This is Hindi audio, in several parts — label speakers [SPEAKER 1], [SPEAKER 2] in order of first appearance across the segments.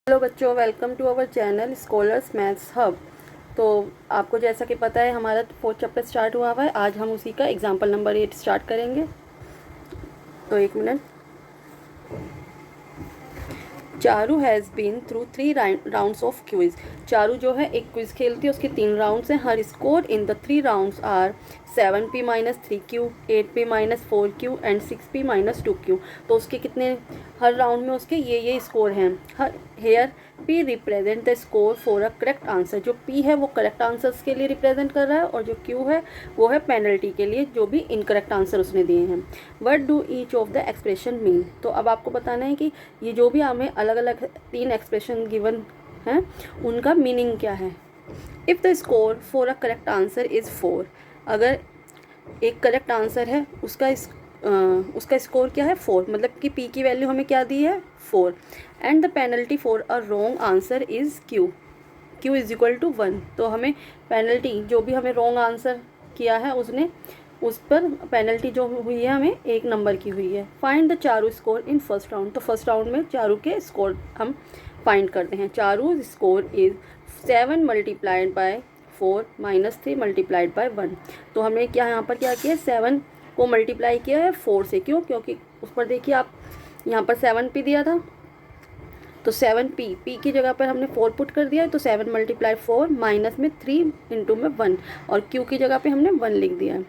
[SPEAKER 1] हेलो बच्चों, welcome to our channel scholars maths hub. तो आपको जैसा कि पता है हमारा फोर्थ चैप्टर स्टार्ट हुआ हुआ है। आज हम उसी का एग्जाम्पल नंबर 8 स्टार्ट करेंगे। तो एक minute. Charu has been through 3 rounds of quiz. Charu जो है एक क्विज खेलती है, उसके 3 राउंड्स हैं। Her score in the 3 rounds are 7p-3q, 8p-4q and 6p-2q। तो उसके कितने, हर राउंड में उसके ये स्कोर हैं। Here p represent the score for a correct answer. जो p है वो करेक्ट आंसर्स के लिए रिप्रेजेंट कर रहा है, और जो q है वो है पेनल्टी के लिए, जो भी इनकरेक्ट आंसर उसने दिए हैं। What do each of the expression mean. तो अब आपको बताना है कि ये जो भी हमें अलग अलग 3 एक्सप्रेशन गिवन हैं उनका मीनिंग क्या है। If the score for a correct answer is 4, अगर एक करेक्ट आंसर है उसका स्कोर क्या है 4, मतलब कि p की वैल्यू हमें क्या दी है 4। And the penalty for a wrong answer is q is equal to 1। तो हमें पेनल्टी, जो भी हमें रॉन्ग आंसर किया है उसने, उस पर पेनल्टी जो हुई है हमें 1 नंबर की हुई है। Find the Charu score in first round. तो फर्स्ट राउंड में चारू के स्कोर हम फाइंड करते हैं। Charu score is 7 multiplied by 4 -3 multiplied by 1। तो हमने क्या यहाँ पर क्या किया, 7 को मल्टीप्लाई किया है 4 से। क्यों? क्योंकि उस पर देखिए आप, यहाँ पर 7p दिया था, तो 7p की जगह पर हमने 4 पुट कर दिया है। तो 7 × 4 माइनस में 3 इंटू में 1, और q की जगह पे हमने 1 लिख दिया है।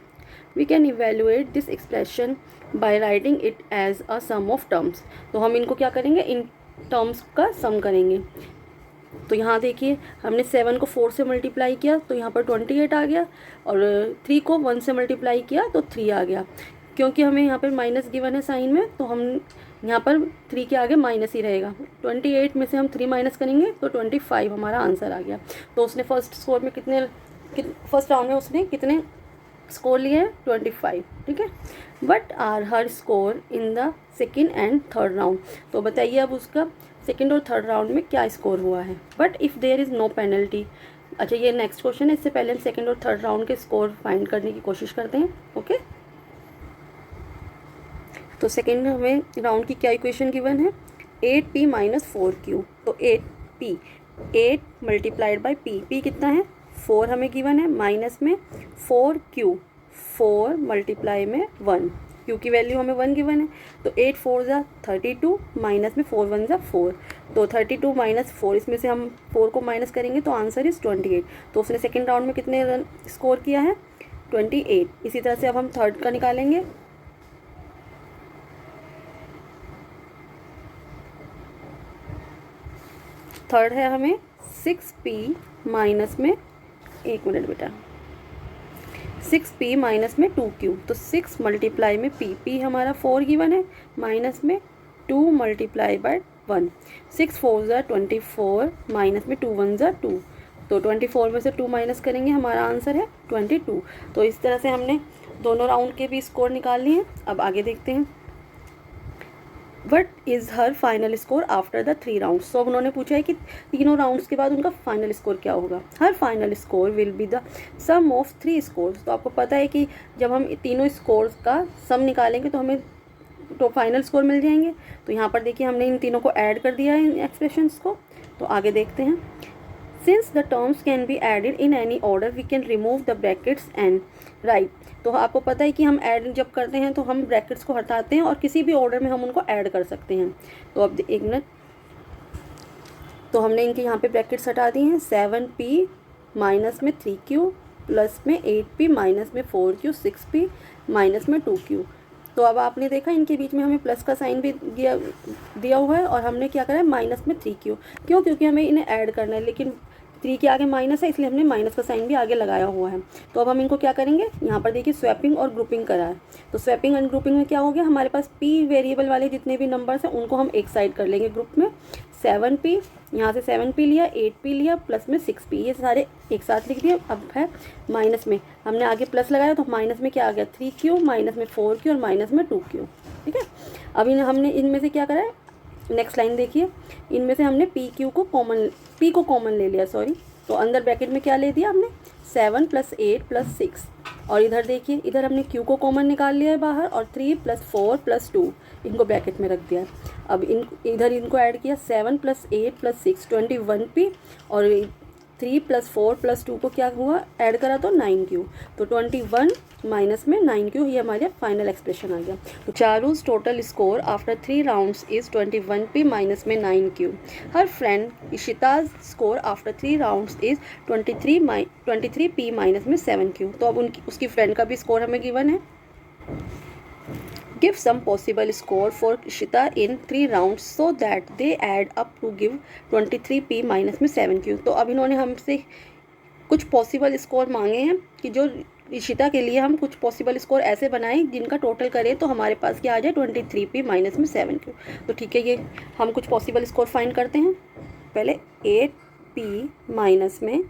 [SPEAKER 1] We can evaluate this expression by writing it as a sum of terms. तो हम इनको क्या करेंगे, इन टर्म्स का सम करेंगे। तो यहाँ देखिए हमने 7 को 4 से मल्टीप्लाई किया तो यहाँ पर 28 आ गया, और 3 को 1 से मल्टीप्लाई किया तो 3 आ गया। क्योंकि हमें यहाँ पर माइनस गिवन है साइन में, तो हम यहाँ पर 3 के आगे माइनस ही रहेगा। 28 में से हम 3 माइनस करेंगे तो 25 हमारा आंसर आ गया। तो उसने फर्स्ट स्कोर में फर्स्ट राउंड में उसने कितने स्कोर लिए हैं 25, ठीक है। But are her score in the second and third round. तो बताइए अब उसका सेकेंड और थर्ड राउंड में क्या स्कोर हुआ है। But if there is no penalty. अच्छा, ये नेक्स्ट क्वेश्चन है, इससे पहले हम सेकेंड और थर्ड राउंड के स्कोर फाइंड करने की कोशिश करते हैं। ओके, तो सेकेंड हमें राउंड की क्या इक्वेशन गिवन है, 8p-4q। तो 8p 8 मल्टीप्लाइड बाई p कितना है 4 हमें गिवन है, माइनस में 4q 4 मल्टीप्लाई में 1, q की वैल्यू हमें 1 गिवन है। तो 8 4 ज़ा 32, माइनस में 4 1 ज़ा 4। तो 32 माइनस 4, इसमें से हम 4 को माइनस करेंगे तो आंसर इज़ 28। तो उसने सेकेंड राउंड में कितने रन स्कोर किया है 28। इसी तरह से अब हम थर्ड का निकालेंगे। थर्ड है हमें 6p माइनस में, एक मिनट बेटा, 6p माइनस में 2q। तो 6 मल्टीप्लाई में p हमारा 4 गिवन है, माइनस में 2 मल्टीप्लाई बाय 1। 6 4 ज़ा 24, माइनस में 2 1 ज़ा 2। तो 24 में से 2 माइनस करेंगे, हमारा आंसर है 22। तो इस तरह से हमने दोनों राउंड के भी स्कोर निकाल लिए हैं। अब आगे देखते हैं। What is her final score after the 3 rounds. तो उन्होंने पूछा है कि तीनों राउंड्स के बाद उनका फाइनल स्कोर क्या होगा। Her final score will be the sum of 3 scores. तो आपको पता है कि जब हम तीनों स्कोर्स का सम निकालेंगे तो हमें तो फाइनल स्कोर मिल जाएंगे। तो यहाँ पर देखिए हमने इन तीनों को ऐड कर दिया है, इन एक्सप्रेशंस को। तो आगे देखते हैं। Since the terms can be added in any order we can remove the brackets and write. तो आपको पता है कि हम ऐड जब करते हैं तो हम ब्रैकेट्स को हटाते हैं और किसी भी ऑर्डर में हम उनको ऐड कर सकते हैं। तो अब एक मिनट, तो हमने इनके यहाँ पे ब्रैकेट्स हटा दिए हैं। 7p माइनस में 3q प्लस में 8p माइनस में 4q 6p माइनस में 2q। तो अब आपने देखा इनके बीच में हमें प्लस का साइन भी दिया हुआ है, और हमने क्या करा है माइनस में 3q। क्यों? क्योंकि हमें इन्हें ऐड करना है, लेकिन 3 के आगे माइनस है इसलिए हमने माइनस का साइन भी आगे लगाया हुआ है। तो अब हम इनको क्या करेंगे, यहाँ पर देखिए स्वैपिंग और ग्रुपिंग करा है। तो स्वैपिंग एंड ग्रुपिंग में क्या हो गया, हमारे पास p वेरिएबल वाले जितने भी नंबर्स हैं उनको हम एक साइड कर लेंगे ग्रुप में। 7p, यहाँ से 7p लिया, 8p लिया, प्लस में 6p, ये सारे एक साथ लिख दिए। अब है माइनस में, हमने आगे प्लस लगाया तो माइनस में क्या आ गया 3q, माइनस में 4q और माइनस में 2q, ठीक है। अब हमने इनमें से क्या करा है, नेक्स्ट लाइन देखिए, इनमें से हमने p को कॉमन ले लिया, सॉरी। तो अंदर ब्रैकेट में क्या ले दिया हमने 7 + 8 + 6, और इधर देखिए, इधर हमने Q को कॉमन निकाल लिया है बाहर और 3 + 4 + 2 इनको ब्रैकेट में रख दिया। अब इधर इनको ऐड किया 7 + 8 + 6 21p और 3 + 4 + 2 को क्या हुआ ऐड करा तो 9q, तो 21 माइनस में 9q, ये हमारे फाइनल एक्सप्रेशन आ गया। तो Charu's total score after 3 rounds is 21p minus में 9q। Her friend Ishita's score after 3 rounds is 23p minus में 7q। तो अब उसकी फ्रेंड का भी स्कोर हमें गिवन है। Give some possible score for Ishita in 3 rounds so that they add up to give 23p minus में 7q। तो अब इन्होंने हमसे कुछ पॉसिबल स्कोर मांगे हैं कि जो इशिता के लिए हम कुछ पॉसिबल स्कोर ऐसे बनाएं जिनका टोटल करें तो हमारे पास क्या आ जाए 23p माइनस में 7q। तो ठीक है, ये हम कुछ पॉसिबल स्कोर फाइंड करते हैं। पहले 8p माइनस में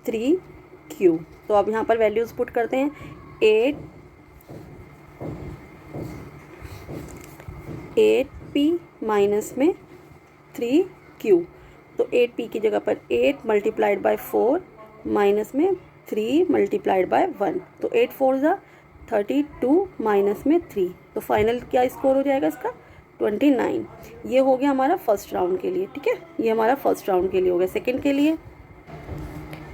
[SPEAKER 1] 3q, तो अब यहाँ पर वैल्यूज़ पुट करते हैं। 8p माइनस में 3q, तो 8p की जगह पर 8 मल्टीप्लाइड बाय 4 माइनस में 3 मल्टीप्लाइड बाय 1, तो 8 4 ज़ा 32 माइनस में 3, तो फाइनल क्या स्कोर हो जाएगा इसका 29। ये हो गया हमारा फर्स्ट राउंड के लिए। ठीक है, ये हमारा फर्स्ट राउंड के लिए हो गया। सेकंड के लिए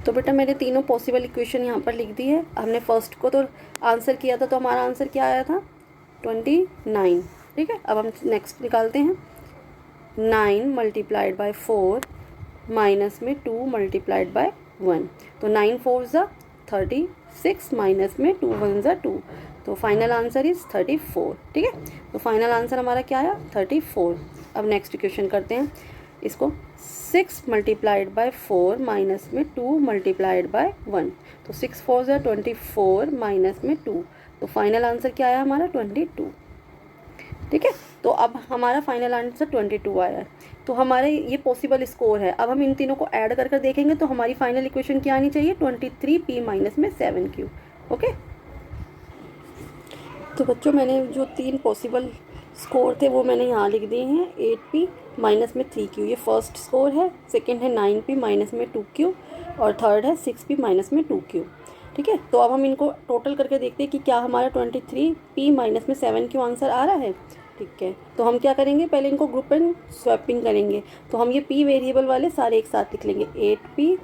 [SPEAKER 1] तो बेटा मैंने तीनों पॉसिबल इक्वेशन यहाँ पर लिख दी है। हमने फर्स्ट को तो आंसर किया था, तो हमारा आंसर क्या आया था 29। ठीक है, अब हम नेक्स्ट निकालते हैं। 9 मल्टीप्लाइड बाय 4 माइनस में 2 मल्टीप्लाइड बाय 1, तो 9 4 ज़ा 36 माइनस में 2 1 ज़ा 2, तो फाइनल आंसर इज़ 34। ठीक है, तो फाइनल आंसर हमारा क्या आया 34। अब नेक्स्ट इक्वेशन करते हैं इसको। 6 मल्टीप्लाइड बाय 4 माइनस में 2 मल्टीप्लाइड बाय 1, तो 6 4 ज़ा 24 माइनस में 2, तो फाइनल आंसर क्या आया हमारा 22। ठीक है, तो अब हमारा फाइनल आंसर 22 आया है। तो हमारे ये पॉसिबल स्कोर है। अब हम इन तीनों को ऐड कर देखेंगे तो हमारी फाइनल इक्वेशन क्या आनी चाहिए 23p माइनस में 7q। ओके, तो बच्चों मैंने जो 3 पॉसिबल स्कोर थे वो मैंने यहाँ लिख दिए हैं। 8p माइनस में 3q ये फर्स्ट स्कोर है, सेकेंड है 9p माइनस में 2q और थर्ड है 6p माइनस में 2q। ठीक है, तो अब हम इनको टोटल करके देखते हैं कि क्या हमारा 23p माइनस में 7q आंसर आ रहा है। ठीक है, तो हम क्या करेंगे, पहले इनको ग्रुप एंड स्वैपिंग करेंगे। तो हम ये p वेरिएबल वाले सारे एक साथ लिख लेंगे। 8p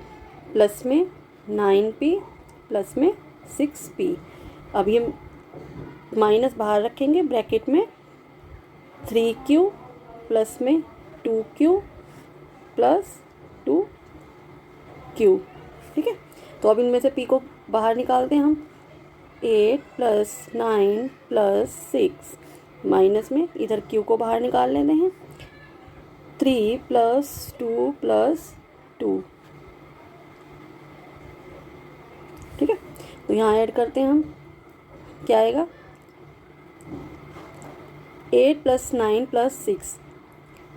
[SPEAKER 1] प्लस में 9p प्लस में 6p। अब ये माइनस बाहर रखेंगे ब्रैकेट में, 3q प्लस में 2q प्लस 2q। ठीक है, तो अब इनमें से p को बाहर निकालते हैं हम। 8 प्लस 9 प्लस 6 माइनस में इधर q को बाहर निकाल लेते हैं। 3 प्लस 2 प्लस 2। ठीक है, तो यहाँ ऐड करते हैं हम, क्या आएगा 8 प्लस 9 प्लस 6,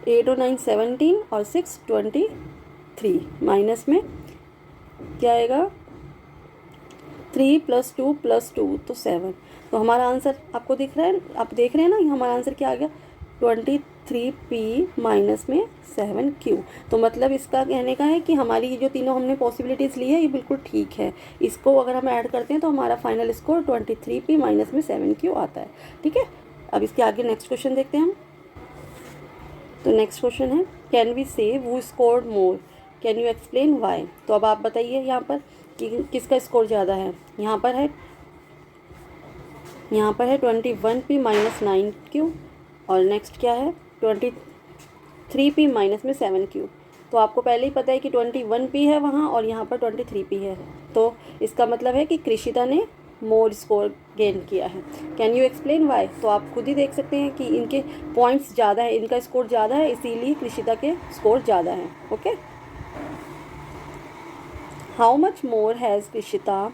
[SPEAKER 1] 8 और 9 17 और 6 23 माइनस में क्या आएगा 3 प्लस 2 प्लस 2, तो 7। तो हमारा आंसर आपको दिख रहा है, आप देख रहे हैं ना, हमारा आंसर क्या आ गया 23p माइनस में 7q। तो मतलब इसका कहने का है कि हमारी ये जो तीनों हमने पॉसिबिलिटीज़ ली है ये बिल्कुल ठीक है। इसको अगर हम ऐड करते हैं तो हमारा फाइनल स्कोर 23p माइनस में 7q आता है। ठीक है, अब इसके आगे नेक्स्ट क्वेश्चन देखते हैं हम। तो नेक्स्ट क्वेश्चन है, कैन वी से वो scored more, can you explain why. तो अब आप बताइए यहाँ पर कि किसका स्कोर ज़्यादा है। यहाँ पर है 21p माइनस 9q और नेक्स्ट क्या है 23p माइनस में 7q। तो आपको पहले ही पता है कि 21p है वहाँ और यहाँ पर 23p है, तो इसका मतलब है कि कृषिता ने मोर स्कोर गेन किया है। Can you explain why. तो आप खुद ही देख सकते हैं कि इनके पॉइंट्स ज़्यादा है, इनका स्कोर ज़्यादा है, इसीलिए कृषिता के स्कोर ज़्यादा हैं। Okay, how much more has Krishita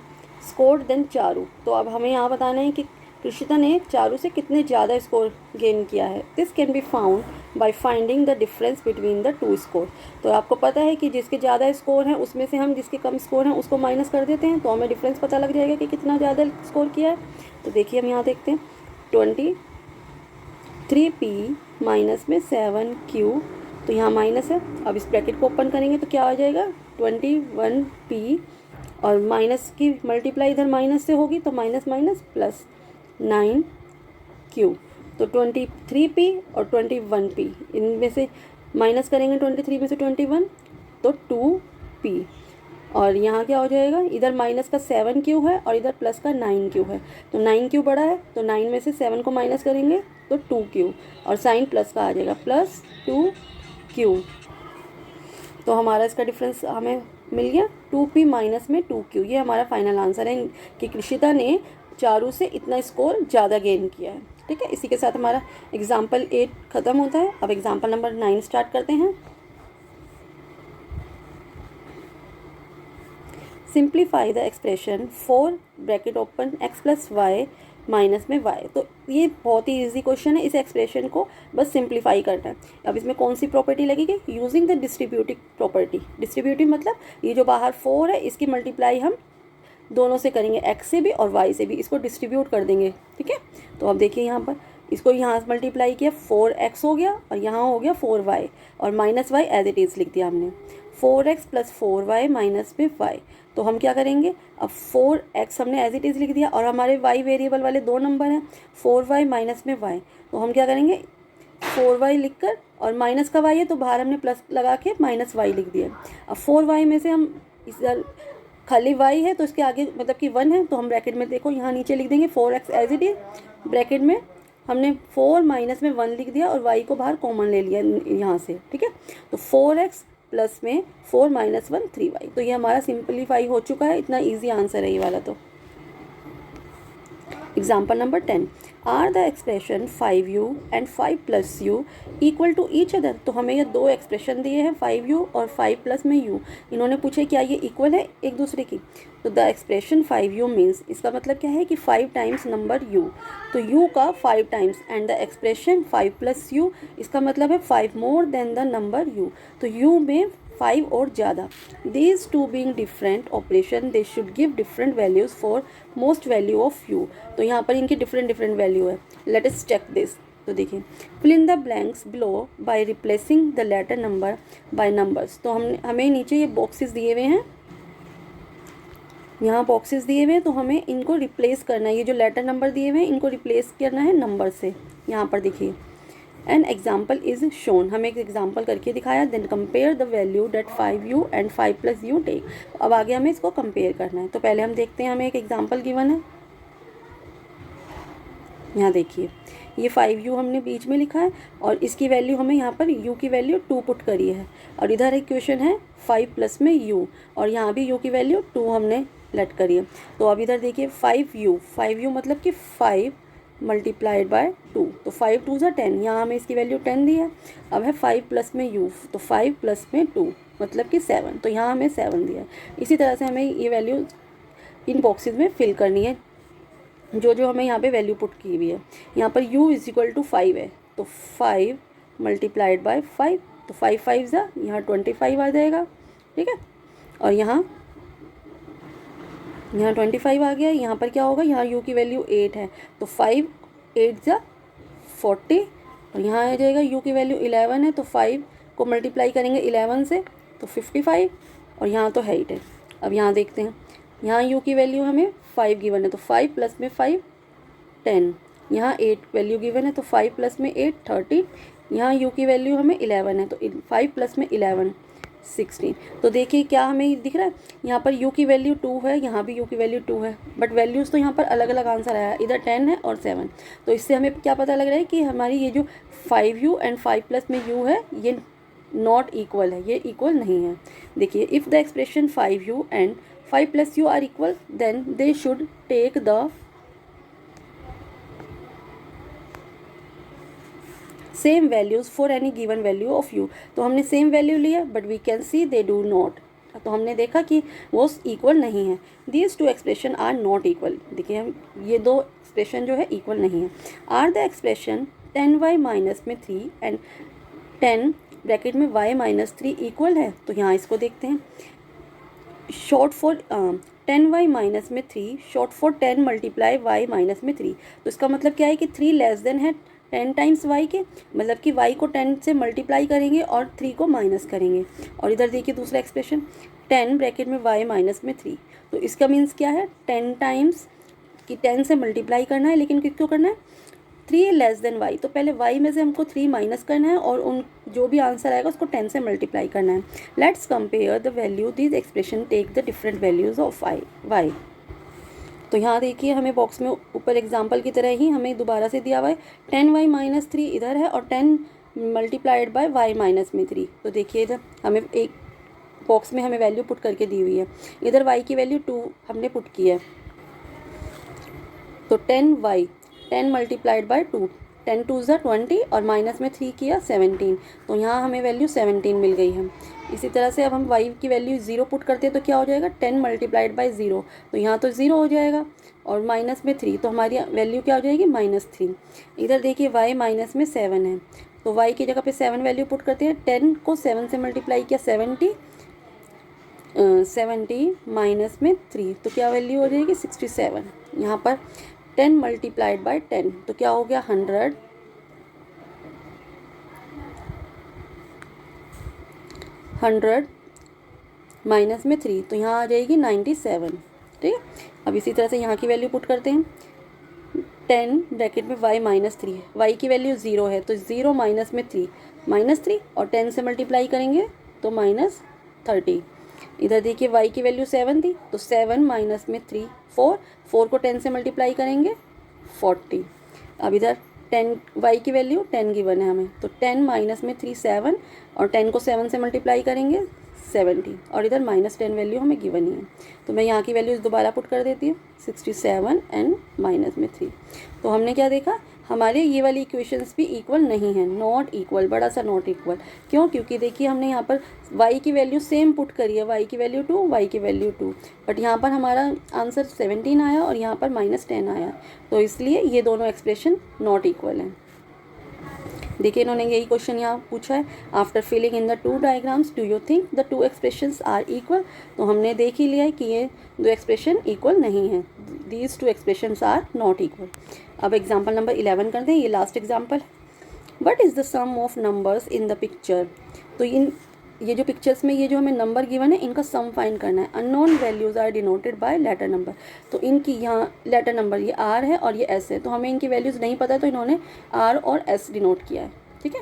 [SPEAKER 1] scored than Charu. तो अब हमें यहाँ बताना है कि कृषिता ने चारू से कितने ज़्यादा स्कोर गेन किया है। This can be found by finding the difference between the two score. तो आपको पता है कि जिसके ज़्यादा स्कोर हैं उसमें से हम जिसके कम स्कोर हैं उसको माइनस कर देते हैं, तो हमें डिफरेंस पता लग जाएगा कि कितना ज़्यादा स्कोर किया है। तो देखिए हम यहाँ देखते हैं 23p माइनस में 7q, तो यहाँ माइनस है। अब इस ब्रैकेट को ओपन करेंगे तो क्या आ जाएगा 21p और माइनस की मल्टीप्लाई इधर माइनस से होगी तो माइनस माइनस प्लस 9q। तो 23p और 21p, इनमें से माइनस करेंगे 23 में से 21 तो 2p। और यहाँ क्या हो जाएगा, इधर माइनस का 7q है और इधर प्लस का 9q है, तो 9q बड़ा है तो 9 में से 7 को माइनस करेंगे तो 2q, और साइन प्लस का आ जाएगा प्लस 2q। तो हमारा इसका डिफरेंस हमें मिल गया 2p माइनस में 2q। ये हमारा फाइनल आंसर है कि कृषिता ने चारू से इतना स्कोर ज़्यादा गेन किया है। ठीक है, इसी के साथ हमारा एग्जाम्पल 8 ख़त्म होता है। अब एग्जाम्पल नंबर 9 स्टार्ट करते हैं। Simplify the expression 4 bracket open x plus y minus में y। तो ये बहुत ही इजी क्वेश्चन है, इस एक्सप्रेशन को बस सिंप्लीफाई करना है। अब इसमें कौन सी प्रॉपर्टी लगेगी, using the distributive property. Distributive मतलब ये जो बाहर 4 है इसकी मल्टीप्लाई हम दोनों से करेंगे, x से भी और y से भी, इसको डिस्ट्रीब्यूट कर देंगे। ठीक है, तो अब देखिए यहाँ पर इसको यहाँ से मल्टीप्लाई किया 4x हो गया और यहाँ हो गया 4y और minus y as it is लिख दिया हमने। 4x प्लस 4y माइनस में y। तो हम क्या करेंगे, अब 4x हमने एज इट इज़ लिख दिया और हमारे y वेरिएबल वाले 2 नंबर हैं 4y माइनस में y। तो हम क्या करेंगे 4y लिख कर, और माइनस का y है तो बाहर हमने प्लस लगा के माइनस y लिख दिया। अब 4y में से हम इस खाली y है तो इसके आगे मतलब कि 1 है तो हम ब्रैकेट में देखो यहाँ नीचे लिख देंगे 4x as it is. Bracket में हमने 4 माइनस में 1 लिख दिया और y को बाहर कॉमन ले लिया यहाँ से। ठीक है, तो 4x प्लस में 4 माइनस 1 3y। तो ये हमारा सिंपलीफाई हो चुका है, इतना इजी आंसर है ये वाला। तो example number 10, are the expression 5u and 5 plus u equal to each other. तो हमें ये दो एक्सप्रेशन दिए हैं 5u और 5 प्लस में u, इन्होंने पूछे क्या ये इक्वल है एक दूसरे की। तो द एक्सप्रेशन 5u मीन्स, इसका मतलब क्या है कि 5 टाइम्स नंबर u, तो u का 5 times, and the expression 5 plus u, इसका मतलब है 5 more than the number u, तो u में 5 और ज़्यादा। These two being different operation, they should give different values for most value of u। तो यहाँ पर इनकी different वैल्यू है। Let us check this। तो देखिए, fill in the blanks below by replacing the letter number by numbers। तो हमें नीचे ये बॉक्सेस दिए हुए हैं, यहाँ बॉक्सेस दिए हुए हैं तो हमें इनको रिप्लेस करना है। ये जो लेटर नंबर दिए हुए हैं इनको रिप्लेस करना है नंबर से। यहाँ पर देखिए एन एग्जाम्पल इज शोन, हमें एक एग्जाम्पल करके दिखाया। Then compare the value that 5u and 5 plus u take. अब आगे हमें इसको कंपेयर करना है। तो पहले हम देखते हैं, हमें एक एग्जाम्पल गिवन है। यहाँ देखिए ये 5u हमने बीच में लिखा है और इसकी वैल्यू हमें यहाँ पर u की वैल्यू 2 पुट करी है, और इधर एक क्वेश्चन है 5 प्लस में u और यहाँ भी u की वैल्यू 2 हमने लेट करी है। तो अब इधर देखिए 5u मतलब कि 5 मल्टीप्लाइड बाय 2, तो 5 2 ज़ा 10, यहाँ हमें इसकी वैल्यू 10 दी है। अब है 5 प्लस में u, तो 5 प्लस में 2 मतलब कि 7, तो यहाँ हमें 7 दिया है। इसी तरह से हमें ये वैल्यू इन बॉक्सेस में फिल करनी है जो जो हमें यहाँ पे वैल्यू पुट की हुई है। यहाँ पर u इज इक्वल टू 5 है, तो 5 मल्टीप्लाइड बाय 5, तो 5 5 ज़ा यहाँ 25 आ जाएगा। ठीक है, और यहाँ 25 आ गया। यहाँ पर क्या होगा, यहाँ u की वैल्यू 8 है, तो 5 8 ज़ा 40, और यहाँ आ जाएगा u की वैल्यू 11 है, तो 5 को मल्टीप्लाई करेंगे 11 से तो 55, और यहाँ तो 8 है। अब यहाँ देखते हैं, यहाँ u की वैल्यू हमें 5 गिवन है, तो 5 प्लस में 5 10, यहाँ 8 वैल्यू गिवन है, तो 5 प्लस में 8 13, यहाँ u की वैल्यू हमें 11 है, तो 5 प्लस में 11 16। तो देखिए क्या हमें दिख रहा है, यहाँ पर u की वैल्यू 2 है, यहाँ भी u की वैल्यू 2 है, बट वैल्यूज़ तो यहाँ पर अलग अलग आंसर आया है, इधर 10 है और 7। तो इससे हमें क्या पता लग रहा है कि हमारी ये जो 5u एंड 5 प्लस में u है ये नॉट इक्वल है, ये इक्वल नहीं है। देखिए, if the expression 5u and 5 plus u are equal then they should take the same values for any given value of u। तो हमने सेम वैल्यू लिया but we can see they do not, तो हमने देखा कि वो इक्वल नहीं है। These two expression are not equal. देखिए हम ये दो एक्सप्रेशन जो है इक्वल नहीं है। Are the expression 10y minus में 3 एंड 10 ब्रैकेट में y माइनस 3 इक्वल है। तो यहाँ इसको देखते हैं, शॉर्ट फॉर 10y माइनस में 3 short for 10 multiply y minus में 3। तो इसका मतलब क्या है कि 3 लेस देन है 10 टाइम्स y के, मतलब कि y को 10 से मल्टीप्लाई करेंगे और 3 को माइनस करेंगे। और इधर देखिए दूसरा एक्सप्रेशन 10 ब्रैकेट में y माइनस में 3। तो इसका मीन्स क्या है, 10 टाइम्स कि 10 से मल्टीप्लाई करना है, लेकिन किसको करना है, 3 लेस देन y। तो पहले y में से हमको 3 माइनस करना है और उन जो भी आंसर आएगा उसको 10 से मल्टीप्लाई करना है। Let's compare the value this expression take the different values of y। तो यहाँ देखिए हमें बॉक्स में ऊपर एग्जाम्पल की तरह ही हमें दोबारा से दिया हुआ है 10y माइनस 3 इधर है और 10 मल्टीप्लाइड बाय y माइनस में 3। तो देखिए इधर हमें एक बॉक्स में हमें वैल्यू पुट करके दी हुई है, इधर y की वैल्यू 2 हमने पुट की है। तो 10y 10 मल्टीप्लाइड बाय 2, 10 2 ज़ा 20 और माइनस में 3 किया 17। तो यहाँ हमें वैल्यू 17 मिल गई है। इसी तरह से अब हम y की वैल्यू 0 पुट करते हैं तो क्या हो जाएगा, 10 मल्टीप्लाइड बाय 0, तो यहाँ तो 0 हो जाएगा और माइनस में 3, तो हमारी वैल्यू क्या हो जाएगी, -3। इधर देखिए y माइनस में 7 है, तो y की जगह पे 7 वैल्यू पुट करते हैं। 10 को 7 से मल्टीप्लाई किया 70 माइनस में 3, तो क्या वैल्यू हो जाएगी 67। यहाँ पर 10 मल्टीप्लाइड बाय 10 तो क्या हो गया 100 माइनस में 3, तो यहाँ आ जाएगी 97। ठीक है, अब इसी तरह से यहाँ की वैल्यू पुट करते हैं। 10 ब्रैकेट में y माइनस 3 है, y की वैल्यू 0 है, तो 0 माइनस में 3 -3 और 10 से मल्टीप्लाई करेंगे तो -30। इधर देखिए y की वैल्यू 7 थी, तो 7 माइनस में 3 4, 4 को 10 से मल्टीप्लाई करेंगे 40। अब इधर 10 y की वैल्यू 10 गिवन है हमें, तो 10 माइनस में 3 7 और 10 को 7 से मल्टीप्लाई करेंगे 70 और इधर -10 वैल्यू हमें गिवन ही है। तो मैं यहाँ की वैल्यूज़ दोबारा पुट कर देती हूँ 67 एंड माइनस में 3। तो हमने क्या देखा, हमारे ये वाली इक्वेशंस भी इक्वल नहीं है, नॉट इक्वल, बड़ा सा नॉट इक्वल। क्यों, क्योंकि देखिए हमने यहाँ पर y की वैल्यू सेम पुट करी है, y की वैल्यू 2 y की वैल्यू 2, बट यहाँ पर हमारा आंसर 17 आया और यहाँ पर -10 आया, तो इसलिए ये दोनों एक्सप्रेशन नॉट इक्वल हैं। देखिए इन्होंने यही क्वेश्चन यहाँ पूछा है, after filling in the 2 diagrams do you think the 2 expressions are equal. तो हमने देख ही लिया है कि ये 2 एक्सप्रेशन इक्वल नहीं है, these 2 expressions are not equal. अब एग्जाम्पल नंबर 11 करते हैं, ये last example. What is the sum of numbers in the picture. तो ये जो पिक्चर्स में ये जो हमें नंबर गिवन है इनका सम फाइंड करना है। Unknown values are denoted by letter number, तो इनकी यहाँ लेटर नंबर ये आर है और ये एस है, तो हमें इनकी वैल्यूज़ नहीं पता है, तो इन्होंने आर और एस डिनोट किया है। ठीक है,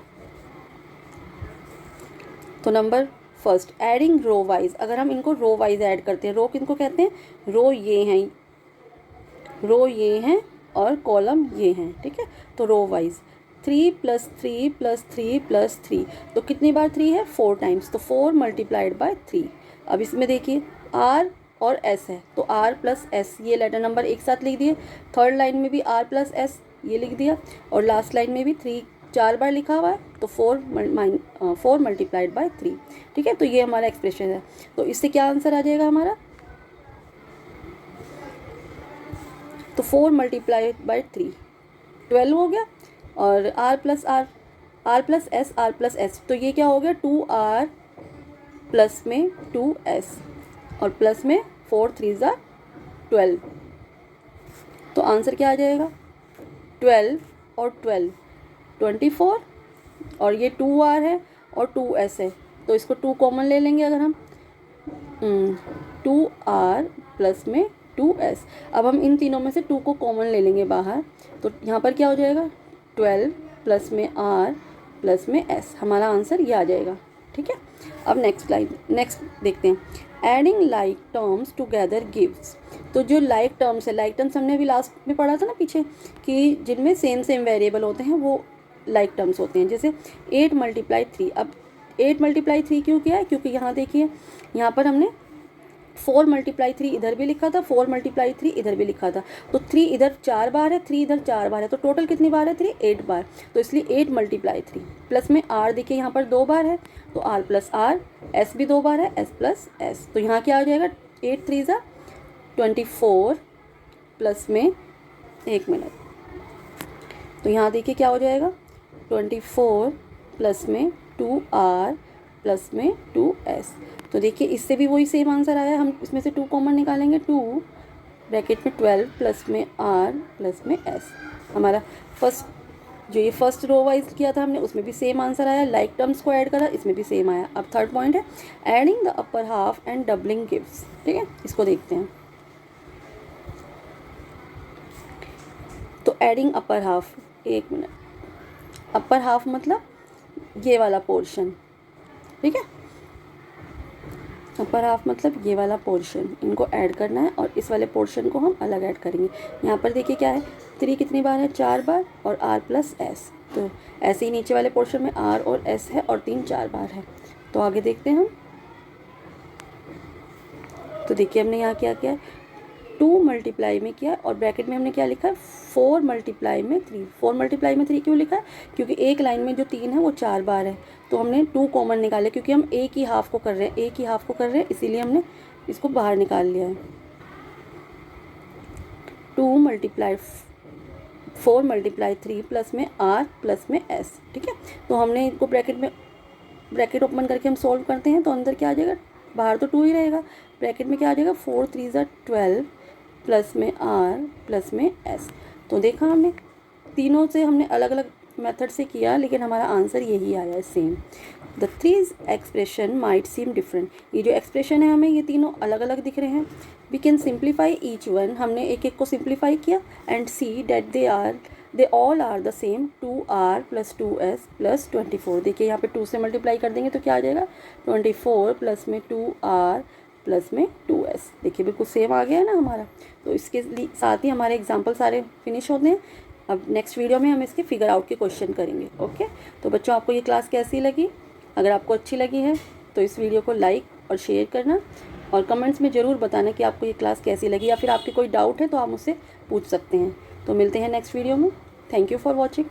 [SPEAKER 1] तो number first, adding row wise, अगर हम इनको रो वाइज ऐड करते हैं, रो किनको कहते हैं, रो ये हैं और कॉलम ये हैं। ठीक है, तो रो वाइज 3 + 3 + 3 + 3, तो कितनी बार 3 है, 4 टाइम्स, तो 4 मल्टीप्लाइड बाय 3। अब इसमें देखिए आर और एस है, तो आर प्लस एस ये लेटर नंबर एक साथ लिख दिए, थर्ड लाइन में भी आर प्लस एस ये लिख दिया और लास्ट लाइन में भी 3 4 बार लिखा हुआ है, तो 4 मल्टीप्लाइड बाय 3। ठीक है, तो ये हमारा एक्सप्रेशन है। तो इससे क्या आंसर आ जाएगा हमारा, तो 4 मल्टीप्लाइड बाय 3 12 हो गया, और आर प्लस एस, तो ये क्या हो गया 2r प्लस में 2s और प्लस में 4 3 ज़ा 12। तो आंसर क्या आ जाएगा, 12 और 12 24, और ये 2r है और 2s है, तो इसको 2 कॉमन ले लेंगे अगर हम, 2r प्लस में 2s। अब हम इन तीनों में से 2 को कॉमन ले लेंगे बाहर, तो यहाँ पर क्या हो जाएगा 12 प्लस में r प्लस में s, हमारा आंसर ये आ जाएगा। ठीक है, अब नेक्स्ट देखते हैं, adding like terms together gives. तो जो लाइक टर्म्स है, लाइक टर्म्स हमने अभी लास्ट में पढ़ा था ना पीछे, कि जिनमें सेम वेरिएबल होते हैं वो लाइक टर्म्स होते हैं। जैसे 8 × 3, अब 8 × 3 क्यों किया है, क्योंकि यहाँ देखिए यहाँ पर हमने 4 × 3 इधर भी लिखा था, 4 × 3 इधर भी लिखा था, तो 3 इधर 4 बार है, 3 इधर 4 बार है, तो टोटल कितनी बार है 3 8 बार, तो इसलिए 8 × 3 प्लस में r देखिए यहाँ पर 2 बार है, तो r प्लस r, s भी 2 बार है, s प्लस s, तो यहाँ क्या आ जाएगा 8 3 ज़ा 24 प्लस में 1 मिनट, तो यहाँ देखिए क्या हो जाएगा 24 प्लस में 2r प्लस में 2s। तो देखिए इससे भी वही सेम आंसर आया, हम इसमें से 2 कॉमन निकालेंगे, 2 ब्रैकेट में 12 प्लस में r प्लस में s, हमारा फर्स्ट जो ये फर्स्ट रो वाइज किया था हमने उसमें भी सेम आंसर आया, लाइक टर्म्स को ऐड करा इसमें भी सेम आया। अब थर्ड पॉइंट है adding the upper half and doubling gives. ठीक है, इसको देखते हैं। तो एडिंग अपर हाफ, एक मिनट, अपर हाफ मतलब ये वाला पोर्शन, ठीक है, अपर हाफ मतलब ये वाला पोर्शन, इनको ऐड करना है और इस वाले पोर्शन को हम अलग ऐड करेंगे। यहाँ पर देखिए क्या है, 3 कितनी बार है, 4 बार, और r प्लस एस। तो ऐसे ही नीचे वाले पोर्शन में r और s है और 3 4 बार है। तो आगे देखते हैं हम। तो देखिए हमने यहाँ क्या किया है, 2 मल्टीप्लाई में किया और ब्रैकेट में हमने क्या लिखा है, 4 मल्टीप्लाई में 3। 4 मल्टीप्लाई में 3 क्यों लिखा है, क्योंकि एक लाइन में जो 3 है वो 4 बार है, तो हमने 2 कॉमन निकाले, क्योंकि हम एक ही हाफ को कर रहे हैं, एक ही हाफ को कर रहे हैं, इसीलिए हमने इसको बाहर निकाल लिया है। 2 मल्टीप्लाई 4 मल्टीप्लाई 3 प्लस में r प्लस में s। ठीक है, तो हमने इनको ब्रैकेट ओपन करके हम सॉल्व करते हैं, तो अंदर क्या आ जाएगा, बाहर तो 2 ही रहेगा, ब्रैकेट में क्या आ जाएगा, 4 3 12 प्लस में r प्लस में s। तो देखा हमने तीनों से हमने अलग अलग मेथड से किया, लेकिन हमारा आंसर यही आया है same. The three expression might seem different, ये जो एक्सप्रेशन है हमें ये तीनों अलग अलग दिख रहे हैं। We can simplify each one, हमने एक एक को सिंप्लीफाई किया and see that they all are the same, 2r plus 2s plus 24। देखिए यहाँ पे 2 से मल्टीप्लाई कर देंगे तो क्या आ जाएगा, 24 प्लस में 2r प्लस में 2s। देखिए बिल्कुल सेम आ गया है ना हमारा। तो इसके साथ ही हमारे एग्जाम्पल सारे फिनिश होते हैं। अब नेक्स्ट वीडियो में हम इसके फिगर आउट के क्वेश्चन करेंगे। ओके, तो बच्चों आपको ये क्लास कैसी लगी, अगर आपको अच्छी लगी है तो इस वीडियो को लाइक और शेयर करना, और कमेंट्स में ज़रूर बताना कि आपको ये क्लास कैसी लगी, या फिर आपके कोई डाउट है तो आप मुझसे पूछ सकते हैं। तो मिलते हैं नेक्स्ट वीडियो में। Thank you for watching.